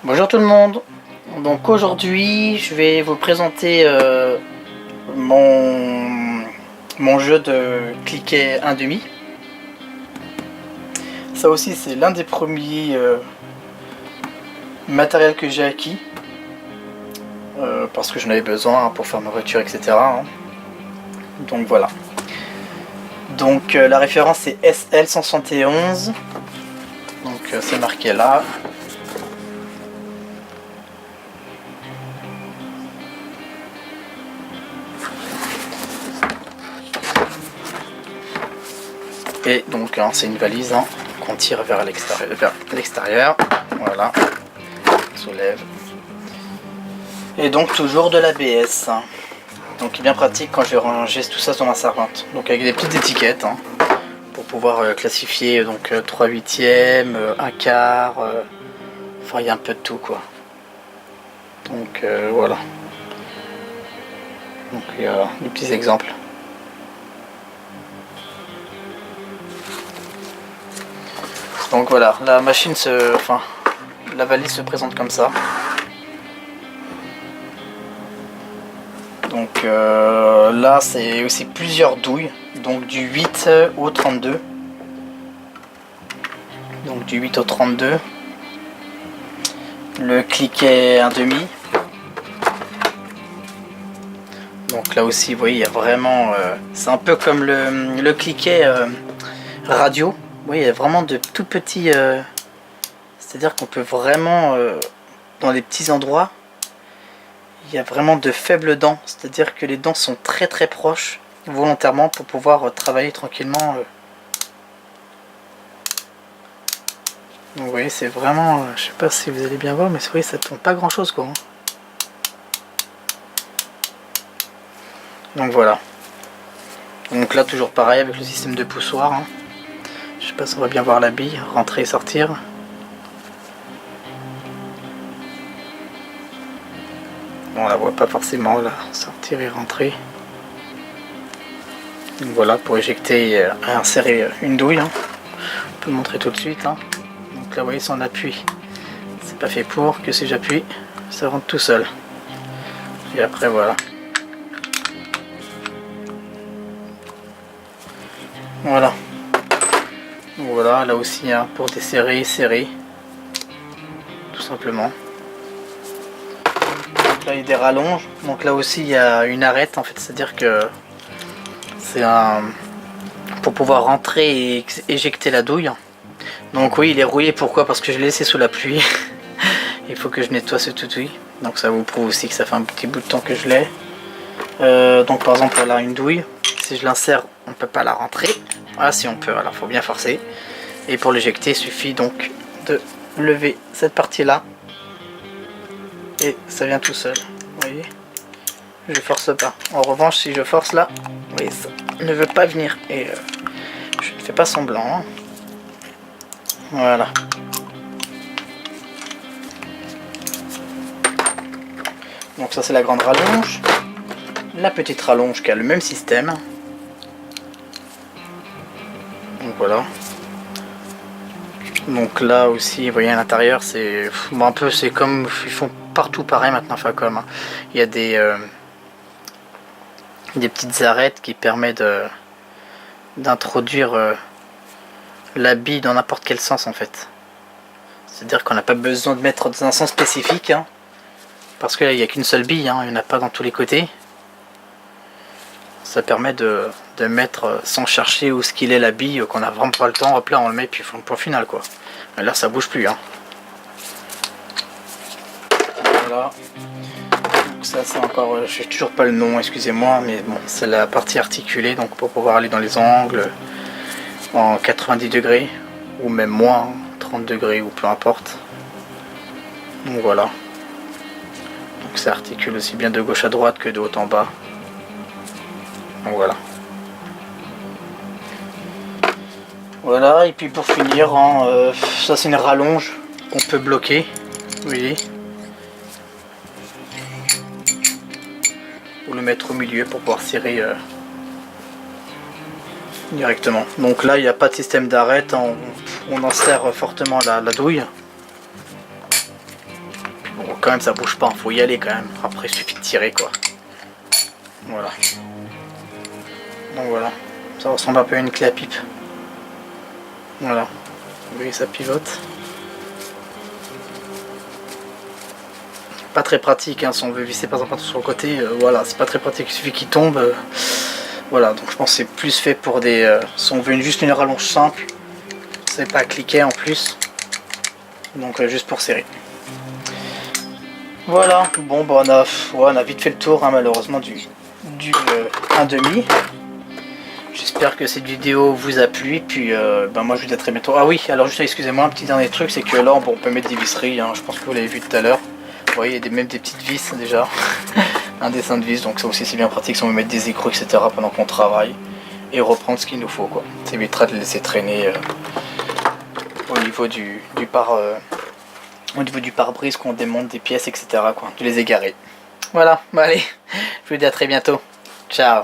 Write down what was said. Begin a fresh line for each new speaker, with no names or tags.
Bonjour tout le monde. Donc aujourd'hui je vais vous présenter mon jeu de cliquet 1,5. Ça aussi c'est l'un des premiers matériels que j'ai acquis parce que j'en avais besoin pour faire ma voiture, etc. Donc voilà. Donc la référence c'est SL171. Donc c'est marqué là. Et donc c'est une valise qu'on tire vers l'extérieur. Voilà. On soulève. Et donc toujours de l'ABS. Donc bien pratique quand je vais ranger tout ça sur ma servante. Donc avec des petites étiquettes pour pouvoir classifier donc 3/8, 1/4. Enfin il y a un peu de tout quoi. Donc voilà. Donc il y a des petits exemples. Donc voilà, la valise se présente comme ça. Donc là c'est aussi plusieurs douilles, donc du 8 au 32. Donc du 8 au 32. Le cliquet 1,5. Donc là aussi vous voyez il y a vraiment, c'est un peu comme le cliquet radio. Oui, il y a vraiment de tout petits, c'est-à-dire qu'on peut vraiment, dans les petits endroits, il y a vraiment de faibles dents, c'est-à-dire que les dents sont très très proches, volontairement, pour pouvoir travailler tranquillement. Donc vous voyez, c'est vraiment, je sais pas si vous allez bien voir, mais c'est vrai, ça tourne pas grand-chose quoi. Donc voilà. Donc là, toujours pareil avec le système de poussoir. Je sais pas si on va bien voir la bille, rentrer et sortir. Bon, on la voit pas forcément là, sortir et rentrer. Donc voilà, pour éjecter et insérer une douille. On peut le montrer tout de suite. Donc là, vous voyez, son appui. C'est pas fait pour que si j'appuie, ça rentre tout seul. Et après, voilà. Voilà. Donc voilà, là aussi pour desserrer, serrer, tout simplement. Donc là il y a des rallonges, donc là aussi il y a une arête en fait, c'est-à-dire que c'est pour pouvoir rentrer et éjecter la douille. Donc oui, il est rouillé, pourquoi? Parce que je l'ai laissé sous la pluie. Il faut que je nettoie ce toutouille, donc ça vous prouve aussi que ça fait un petit bout de temps que je l'ai. Donc par exemple voilà une douille, si je l'insère on ne peut pas la rentrer. Ah si on peut, alors faut bien forcer. Et pour l'éjecter il suffit donc de lever cette partie là et ça vient tout seul. Vous voyez, je force pas. En revanche si je force là, vous voyez, ça ne veut pas venir et je ne fais pas semblant. Voilà. Donc ça c'est la grande rallonge. La petite rallonge qui a le même système. Donc voilà. Donc là aussi, vous voyez à l'intérieur, c'est un peu, c'est comme ils font partout pareil maintenant. Enfin comme il y a des petites arêtes qui permettent d'introduire la bille dans n'importe quel sens en fait. C'est-à-dire qu'on n'a pas besoin de mettre dans un sens spécifique, parce que là il n'y a qu'une seule bille, il n'y en a pas dans tous les côtés. Ça permet de mettre sans chercher où ce qu'il est la bille, qu'on a vraiment pas le temps, hop là on le met puis point final quoi. Mais là ça bouge plus. Voilà. Donc ça c'est encore, je sais toujours pas le nom, excusez-moi, mais bon c'est la partie articulée, donc pour pouvoir aller dans les angles en 90 degrés ou même moins, 30 degrés ou peu importe. Donc voilà. Donc ça articule aussi bien de gauche à droite que de haut en bas. Donc voilà. Voilà, et puis pour finir, ça c'est une rallonge qu'on peut bloquer, vous voyez. Ou le mettre au milieu pour pouvoir serrer directement. Donc là il n'y a pas de système d'arête, on en serre fortement la douille. quand même ça bouge pas, faut y aller quand même. Après il suffit de tirer quoi. Voilà. Donc voilà, ça ressemble un peu à une clé à pipe. Voilà, vous voyez ça pivote. Pas très pratique hein, si on veut visser par exemple sur le côté, voilà, c'est pas très pratique, il suffit qu'il tombe. Voilà, donc je pense que c'est plus fait pour des... si on veut juste une rallonge simple, c'est pas cliquer en plus. Donc juste pour serrer. Voilà, bon bah on a vite fait le tour hein, malheureusement du 1,5. J'espère que cette vidéo vous a plu, puis moi je vous dis à très bientôt. Ah oui, alors juste excusez-moi, un petit dernier truc, c'est que là on peut mettre des visseries, hein, je pense que vous l'avez vu tout à l'heure. Vous voyez, il y a même des petites vis déjà, un dessin de vis, donc ça aussi c'est bien pratique si on veut mettre des écrous, etc. pendant qu'on travaille, et reprendre ce qu'il nous faut quoi. Ça évitera de le laisser traîner au niveau du pare-brise qu'on démonte des pièces, etc. quoi, de les égarer. Voilà, allez, je vous dis à très bientôt. Ciao.